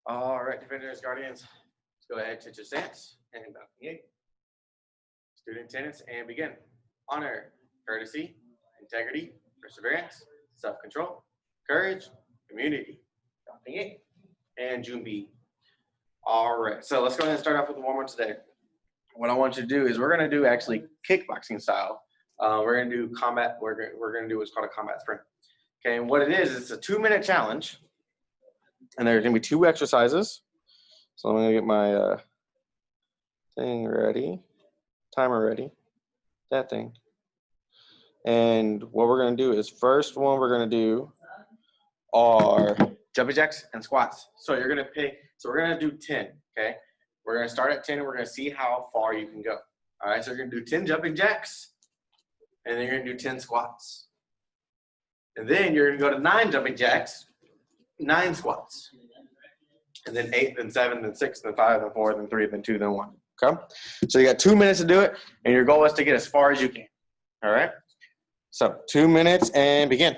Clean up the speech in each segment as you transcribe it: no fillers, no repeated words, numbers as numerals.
All right, defenders, guardians, let's go ahead, to your stance, and balcony 8. Student attendance, and begin. Honor, courtesy, integrity, perseverance, self-control, courage, community. Balcony 8. And June B. All right, so let's go ahead and start off with the warm-up today. What I want you to do is we're going to do actually kickboxing style. We're going to do combat. We're going to do what's called a combat sprint. Okay, and what it is, it's a 2-minute challenge. And there's going to be 2 exercises. So I'm going to get my thing ready, timer ready, that thing. And what we're going to do is first one we're going to do are jumping jacks and squats. So you're going to pick, so we're going to do 10, okay? We're going to start at 10 and we're going to see how far you can go. All right, so you're going to do 10 jumping jacks and then you're going to do 10 squats. And then you're going to go to 9 jumping jacks, 9 squats. And then 8, then 7, then 6, then 5, then 4, then 3, then 2, then 1. Okay? So you got 2 minutes to do it, and your goal is to get as far as you can. All right? So 2 minutes and begin.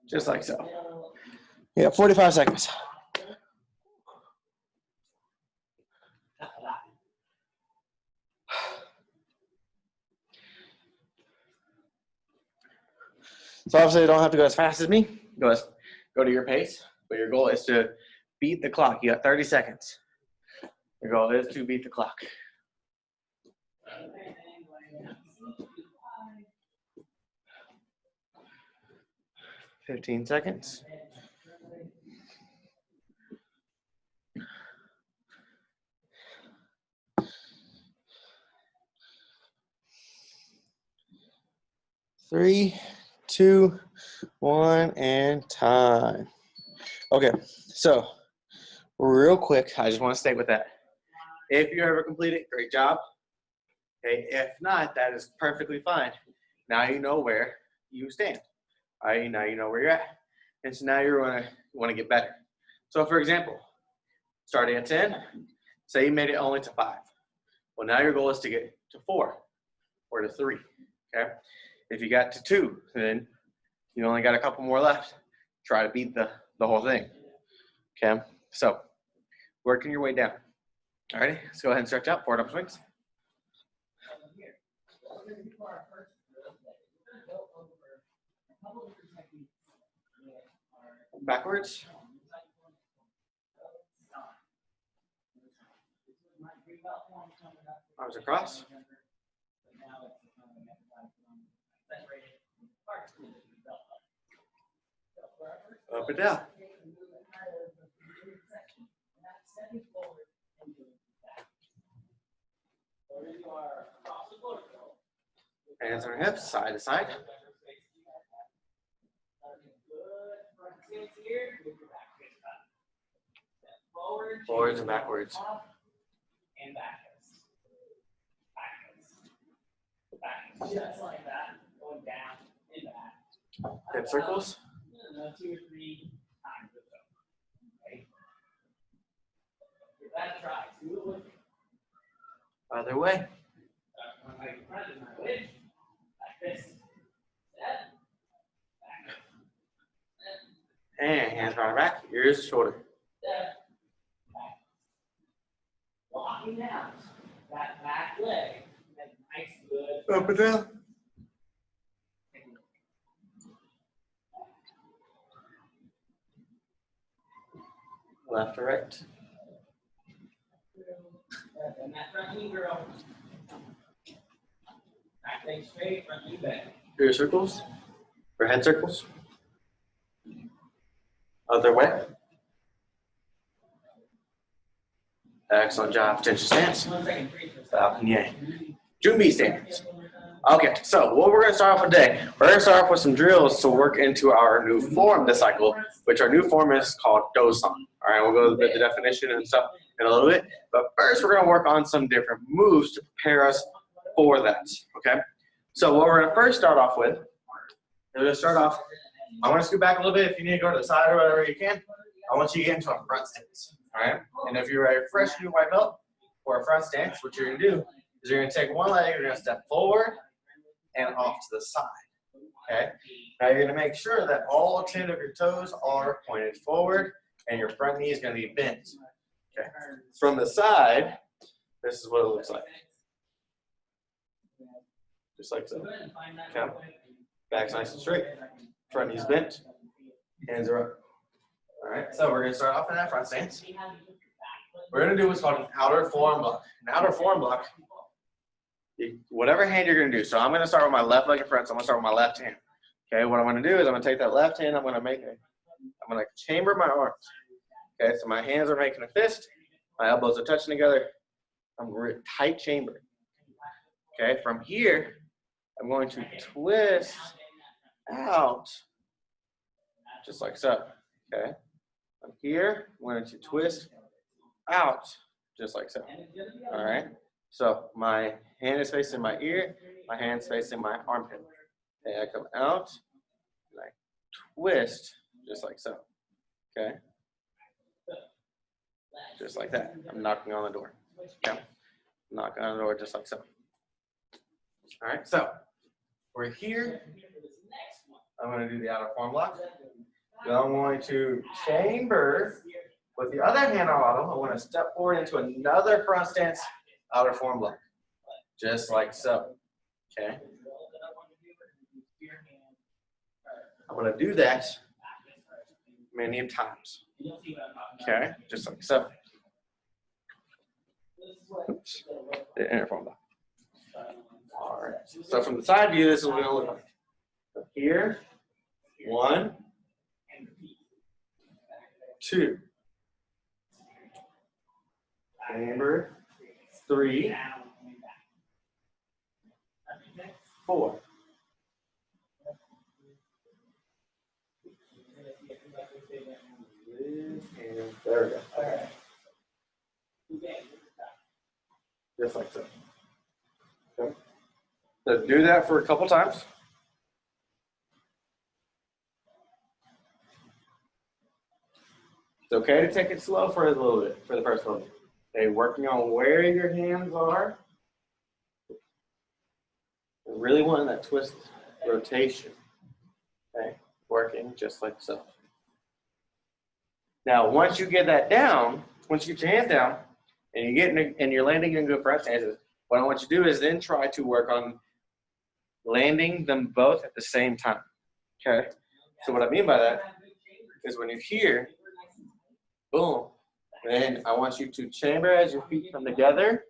Just like so. You got 45 seconds. So obviously you don't have to go as fast as me. Go to your pace, but your goal is to beat the clock. You got 30 seconds. Your goal is to beat the clock. 15 seconds. Three, 2, 1, and time. Okay, so real quick, I just want to stay with that. If you ever complete it, great job. Okay, if not, that is perfectly fine. Now you know where you stand. All right, now you know where you're at. And so now you want to get better. So for example, starting at 10, say you made it only to 5. Well, now your goal is to get to 4 or to 3, okay? If you got to 2, then you only got a couple more left. Try to beat the whole thing, okay? So working your way down. All righty, let's go ahead and stretch out, forward up swings. Backwards. Arms across. Up and down. Hands on hips, side to side. Forwards and backwards. And backwards. Backwards. Just like that. Going down and back. Hip circles. 2 or 3 times or so. Okay. Give that a try. Do it with me. Other way. My front is my wedge. Like this. Step. Back. And hands behind our back, ears to shoulder. Step. Back. knocking out that back leg, that nice, good. Up and down. Left or right. And that front knee, girl. Back leg straight, front knee back. Do your circles. Or head circles. Other way. Excellent job. Attention stance. 1 second, Balcony. Junbi stance. Okay, so what we're going to start off with today, we're going to start off with some drills to work into our new form this cycle, which our new form is called Dosan. All right, we'll go over the definition and stuff in a little bit, but first we're going to work on some different moves to prepare us for that, okay? So what we're going to first start off with, we're going to start off, I want to scoot back a little bit. If you need to go to the side or whatever you can, I want you to get into a front stance, all right? And if you're a fresh new white belt or a front stance, what you're going to do is you're going to take one leg, you're going to step forward and off to the side, okay? Now you're going to make sure that all 10 of your toes are pointed forward and your front knee is going to be bent, okay? From the side, this is what it looks like. Just like so. Okay. Back's nice and straight. Front knee's bent. Hands are up. All right, so we're going to start off in that front stance. We're going to do what's called an outer forearm block. An outer forearm block, whatever hand you're going to do. So I'm going to start with my left leg in front, so I'm going to start with my left hand. Okay, what I'm going to do is I'm going to take that left hand, I'm going to chamber my arms. Okay, so my hands are making a fist, my elbows are touching together. I'm tight chambered. Okay, from here, I'm going to twist out, just like so. Okay, from here, I'm going to twist out, just like so. All right, so my hand is facing my ear, my hand's facing my armpit. Okay, I come out, and I twist, just like so. Okay, just like that. I'm knocking on the door. Okay, knocking on the door, just like so. All right, so we're here. I'm going to do the outer forearm block. Then I'm going to chamber with the other hand on bottom. I want to step forward into another front stance outer forearm block, just like so. Okay. I'm going to do that many times. Okay, just like so. Oops. The inner forearm block. All right. So from the side view, this is what it's going to look like. So here, 1, 2, chamber, 3, 4. And there we go. Okay. Just like so. Okay. So do that for a couple times. It's okay to take it slow for a little bit, for the first little bit. Okay, working on where your hands are. You're really wanting that twist rotation. Okay, working just like so. Now, once you get that down, once you get your hands down, and you get in, and you're landing in good front stances, what I want you to do is then try to work on landing them both at the same time. Okay. So what I mean by that is when you're here, boom, then I want you to chamber as your feet come together,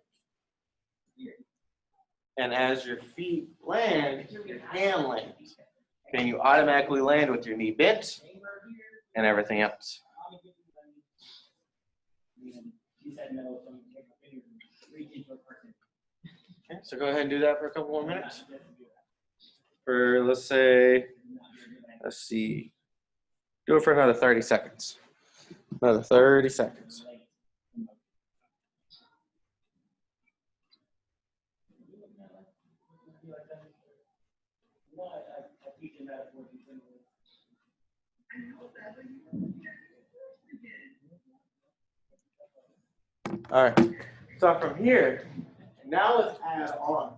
and as your feet land, your hand lands. Then you automatically land with your knee bent and everything else. Okay, so go ahead and do that for a couple more minutes. For, let's say, let's see, do it for another 30 seconds. Another 30 seconds. All right, so from here, now let's add on.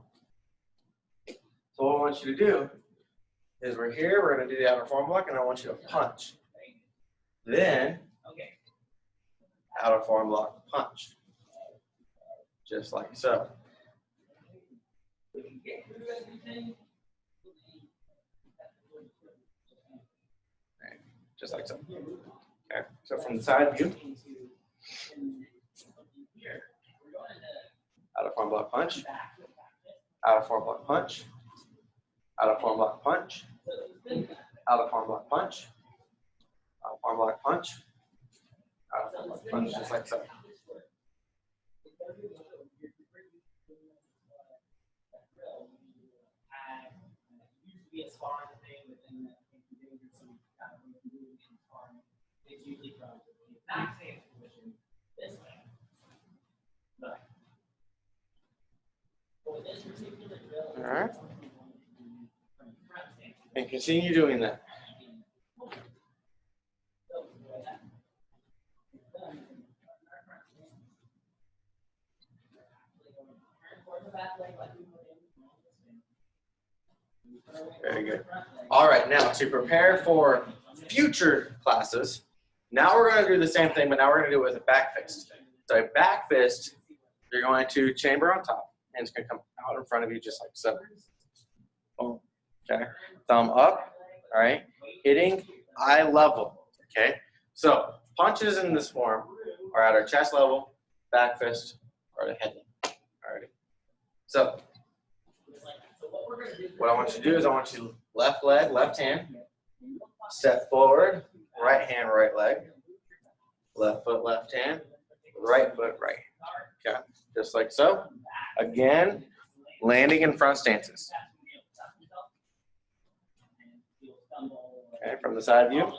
So what I want you to do is we're here, we're going to do the outer forearm block, and I want you to punch. Then, outer forearm block, punch. just like so. Just like so. Okay, so from the side view, out of form block punch, out of form block punch, out of form block punch, out of form block punch, out of form block punch, out of form block punch, just like so. All right. And continue doing that. Very good. All right, now to prepare for future classes, now we're going to do the same thing, but now we're going to do it with a back fist. So a back fist, you're going to chamber on top, and it's going to come out in front of you just like so. Boom. Okay. Thumb up. All right. Hitting eye level. Okay. So punches in this form are at our chest level, back fist, or the head level. All right. So what I want you to do is I want you left leg, left hand, step forward, right hand, right leg, left foot, left hand, right foot, right hand. Okay, just like so. Again, landing in front stances. Okay, from the side view.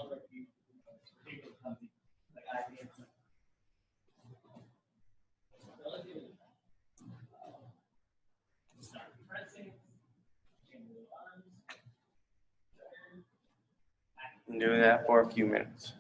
And doing that for a few minutes.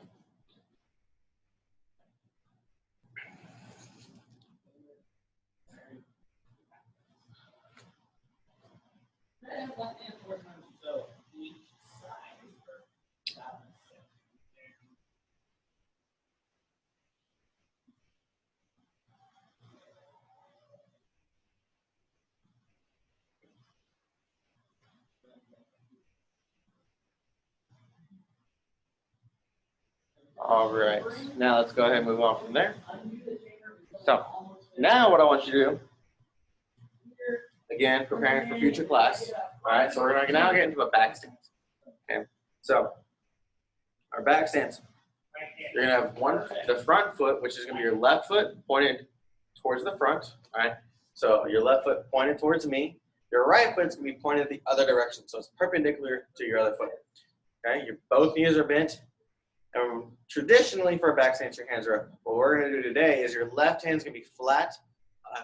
All right, now let's go ahead and move on from there. So now what I want you to do, again, preparing for future class. All right, so we're going to now get into a back stance. Okay, so our back stance, you're going to have the front foot, which is going to be your left foot pointed towards the front. All right, so your left foot pointed towards me. Your right foot's going to be pointed the other direction, so it's perpendicular to your other foot. Okay, your both knees are bent. And traditionally for a back stance, your hands are up. What we're going to do today is your left hand's going to be flat,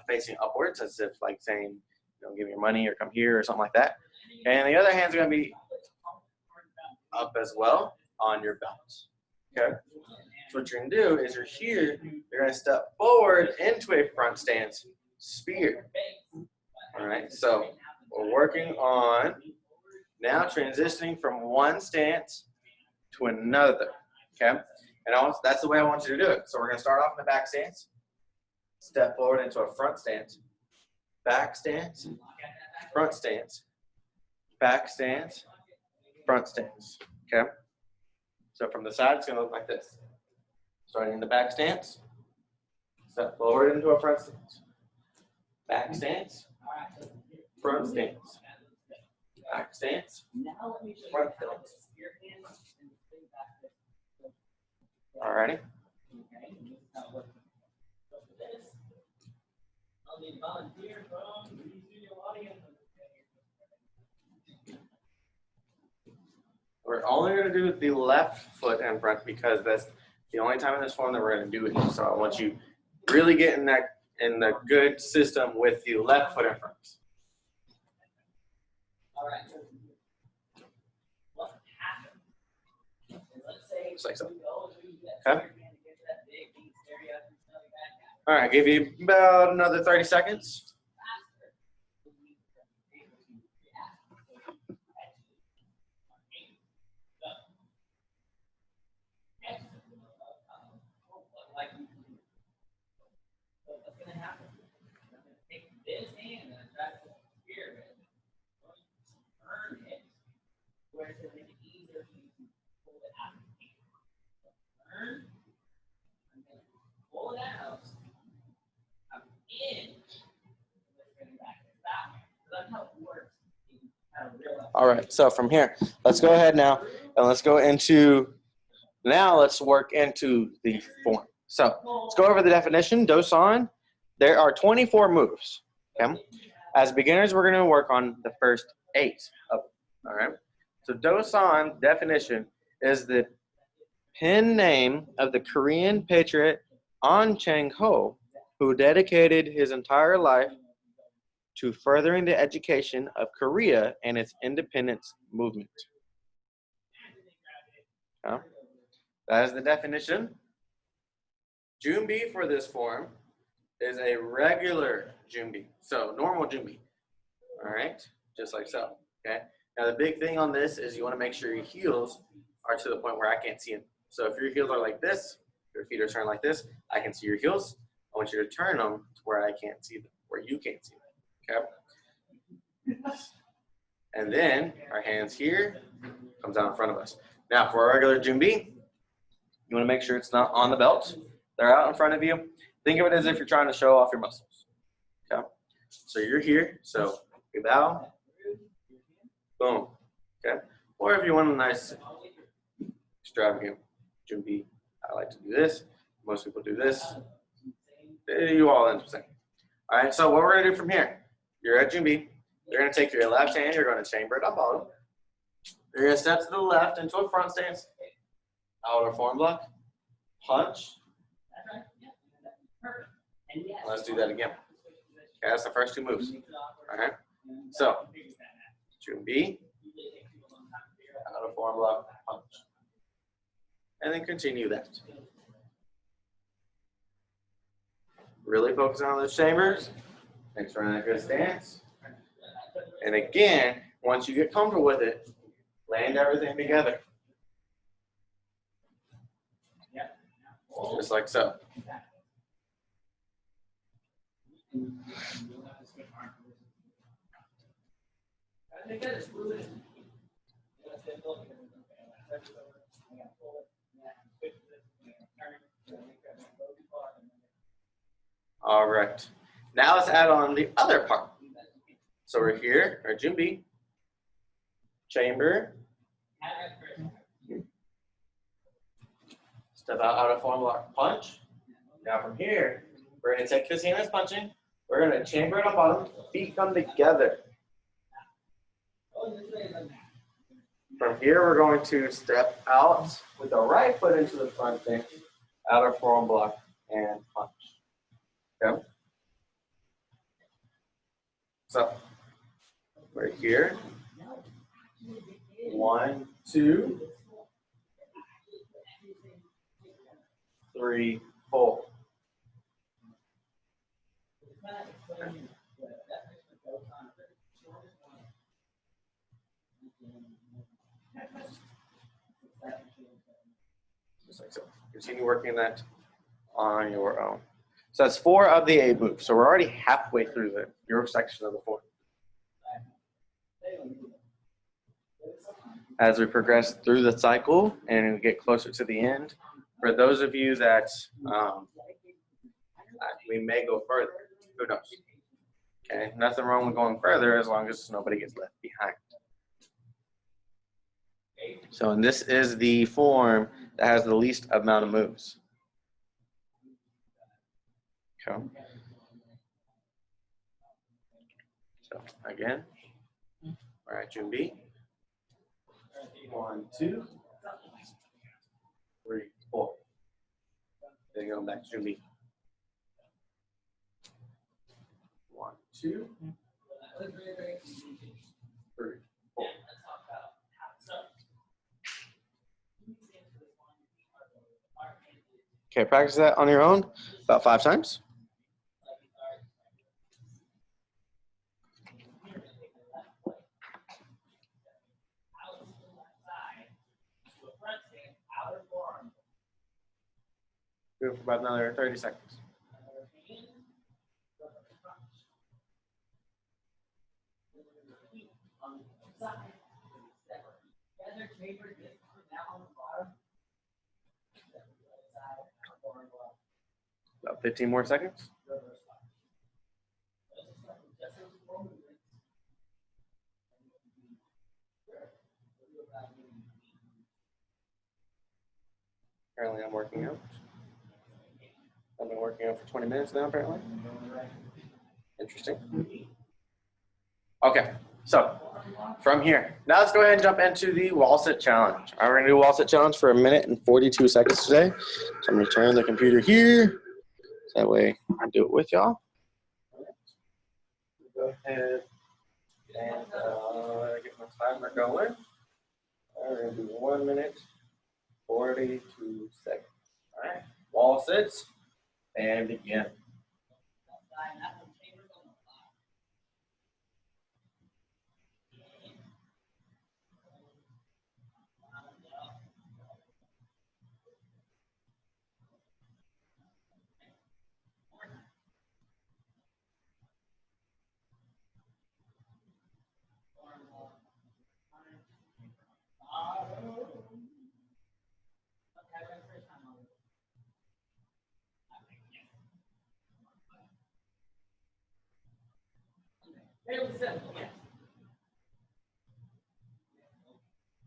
facing upwards, as if like saying, you know, give me your money or come here or something like that. And the other hand's going to be up as well on your belt. Okay. So what you're going to do is you're here, you're going to step forward into a front stance spear. All right. So we're working on now transitioning from one stance to another. Okay, and that's the way I want you to do it. So we're going to start off in the back stance, step forward into a front stance, back stance, front stance, back stance, front stance. Okay, so from the side, it's going to look like this. Starting in the back stance, step forward into a front stance, back stance, front stance, back stance, front stance. Alrighty. We're only going to do the left foot in front because that's the only time in this form that we're going to do it. So I want you really get in the good system with the left foot in front. All right. What happened? Let's say just like so. Okay. All right, give you about another 30 seconds. where it's going to make it easier for you to pull it out. Turn. I'm going to pull it out. Come in. Let's bring it back that way. So that's how it works. All right, so from here, let's go ahead now, and let's go into, now let's work into the form. So let's go over the definition. Dosan, there are 24 moves, okay? As beginners, we're gonna work on the first 8 of them, all right? So Dosan definition is the pen name of the Korean patriot An Chang-ho, who dedicated his entire life to furthering the education of Korea and its independence movement. Okay. That is the definition. Junbi for this form is a regular Junbi, so normal Junbi. All right, just like so. Okay. Now the big thing on this is you want to make sure your heels are to the point where I can't see them. So if your heels are like this, your feet are turned like this, I can see your heels. I want you to turn them to where I can't see them, where you can't see them. Okay. And then our hands here comes out in front of us. Now for our regular Junbi, you want to make sure it's not on the belt. They're out in front of you. Think of it as if you're trying to show off your muscles. Okay. So you're here. So we bow. Boom. Okay. Or if you want a nice extravagant Junbi, I like to do this. Most people do this. You all end up saying. All right. So what we're gonna do from here? You're at Junbi. You're going to take your left hand, you're going to chamber it up bottom. You're going to step to the left into a front stance. Outer form block. Punch. Let's do that again. Okay, that's the first 2 moves. All right. So, Junbi. Outer form block. Punch. And then continue that. Really focus on those chambers. Make sure you're in a good stance. And again, once you get comfortable with it, land everything together. Just like so. All right. Now let's add on the other part. So we're here, our Junbi, chamber, step out of form block, punch. Now from here, we're going to take this hand that's punching, we're going to chamber it on bottom, feet come together. From here, we're going to step out with the right foot into the front stance, outer form block, and punch. Okay? So, we're here. 1, 2, 3, 4. Just like so. Continue working that on your own. So that's 4 of the 8 moves. So we're already halfway through your section of the 4. As we progress through the cycle and we get closer to the end, for those of you that we may go further, who knows? Okay, nothing wrong with going further as long as nobody gets left behind. So, and this is the form that has the least amount of moves. Okay. So again, all right, Junbi. 1, 2, 3, 4. Then going back to Junbi. 1, 2, 3, 4. Okay, practice that on your own about 5 times. Do it for about another 30 seconds. Another chamber just coming down on the bottom. About 15 more seconds. Apparently I'm working out. I've been working out for 20 minutes now, apparently. Interesting. Okay, so from here, now let's go ahead and jump into the wall sit challenge. We're gonna do wall sit challenge for 1 minute and 42 seconds today. So I'm gonna turn the computer here. So that way I can do it with y'all. Go ahead and get my timer going. We're gonna do 1 minute, 42 seconds. All right, wall sits and begin. Fairly simple, yes.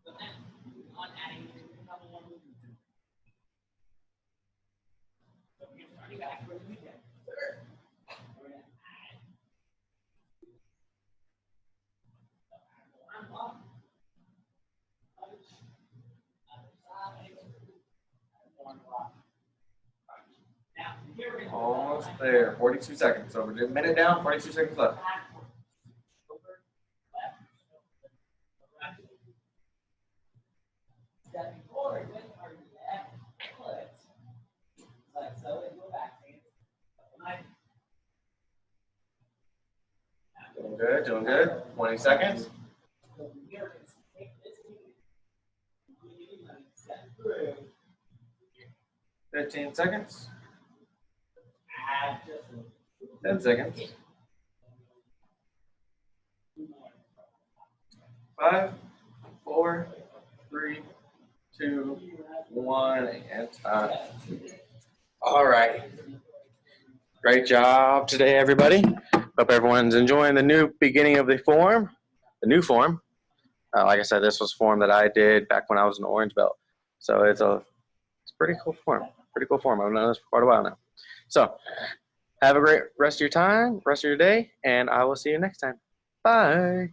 So now, on adding another one. So we're starting back where we get. We're gonna add. One block. Punch. Other side. One block. Punch. Now, here we're gonna. Almost there. 42 seconds. So we're doing a minute down, 42 seconds left. Stepping forward with our left foot. Like so, and go back. Doing good, doing good. 20 seconds. So we are going to take this step through. 15 seconds. Add just 10 seconds. 5, 4, 3, 2, 1, and time. All right. Great job today, everybody. Hope everyone's enjoying the new beginning of the form, the new form. Like I said, this was form that I did back when I was an orange belt. So it's a pretty cool form. Pretty cool form. I've known this for quite a while now. So have a great rest of your time, rest of your day, and I will see you next time. Bye.